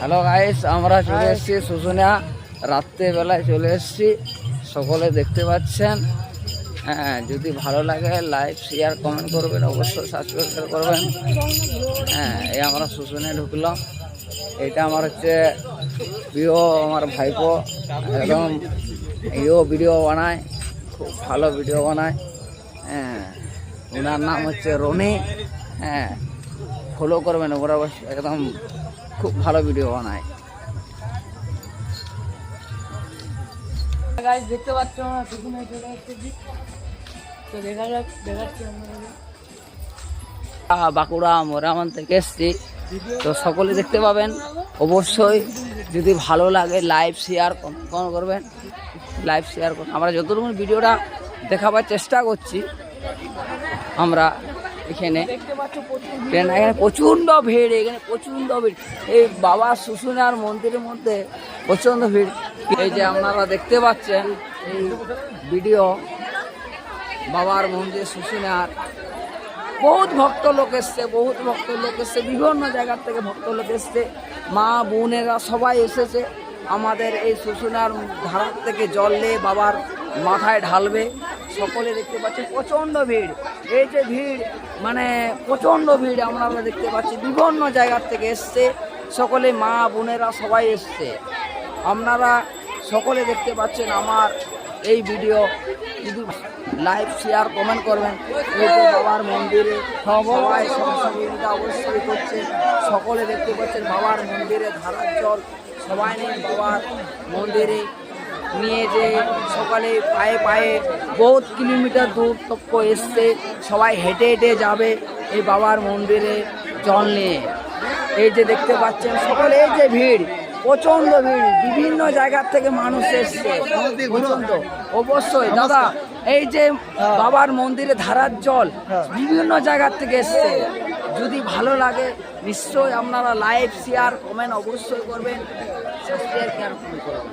Hello guys, আমরা চলে এসেছি শুশুনিয়া। রাত্রেবেলায় চলে এসেছি, সকলে দেখতে পাচ্ছেন। হ্যাঁ, যদি ভালো লাগে লাইক শেয়ার কমেন্ট করবেন, অবশ্যই সাবস্ক্রাইব করবেন। হ্যাঁ, এই আমরা শুশুনিয়া ঢুকলাম। এটা আমার হচ্ছে প্রিয় আমার ভাইপো, একদম ভিডিও বানায়, খুব ভালো ভিডিও বানায়। হ্যাঁ, ওনার নাম হচ্ছে রনি। হ্যাঁ, ফলো করবেন, ওরা একদম খুব ভালো ভিডিও বানায়। গাইস দেখতে পাচ্ছ আমরা পিছনে চলে এসেছি, তো দেখা যাক দেখাচ্ছি আমরা। বাঁকুড়া মোরামান থেকে এসছি, তো সকলে দেখতে পাবেন। অবশ্যই যদি ভালো লাগে লাইভ শেয়ার কমেন্ট করবেন, লাইভ শেয়ার করুন। আমরা যতটুকু ভিডিওটা দেখাবার চেষ্টা করছি, আমরা এখানে এখানে প্রচণ্ড ভিড়, এখানে প্রচণ্ড ভিড়। এই বাবা শুশুনিয়ার মন্দিরের মধ্যে প্রচণ্ড ভিড়। এই যে আপনারা দেখতে পাচ্ছেন এই ভিডিও, বাবার মন্দির শুশুনিয়ার বহুত ভক্ত লোক এসছে, বহুত ভক্ত লোক এসছে, বিভিন্ন জায়গার থেকে ভক্ত লোক এসছে, মা বোনেরা সবাই এসেছে। আমাদের এই শুশুনিয়ার ধারার থেকে জল নিয়ে বাবার মাথায় ঢালবে। সকলে দেখতে পাচ্ছেন প্রচণ্ড ভিড়। এই যে ভিড়, মানে প্রচণ্ড ভিড় আমরা দেখতে পাচ্ছি, বিভিন্ন জায়গার থেকে এসছে, সকলে মা বোনেরা সবাই এসছে। আপনারা সকলে দেখতে পাচ্ছেন আমার এই ভিডিও, যদি লাইভ শেয়ার কমেন্ট করবেন। এই যে বাবার মন্দিরে সবাই সহযোগিতা অবশ্যই করছে, সকলে দেখতে পাচ্ছেন বাবার মন্দিরে ধারার জল সবাই নিয়ে বাবার মন্দিরে নিয়ে যে সকালে পায়ে পায়ে বহুত কিলোমিটার দূর তক এসছে, সবাই হেঁটে হেঁটে যাবে এই বাবার মন্দিরে জল নিয়ে। এই যে দেখতে পাচ্ছেন সকলে, এই যে ভিড়, প্রচণ্ড ভিড়, বিভিন্ন জায়গার থেকে মানুষ এসছে প্রচণ্ড। অবশ্যই দাদা, এই যে বাবার মন্দিরে ধারার জল বিভিন্ন জায়গার থেকে এসছে। যদি ভালো লাগে নিশ্চয়ই আপনারা লাইভ শেয়ার কমেন্ট অবশ্যই করবেন, সাবস্ক্রাইব করবেন।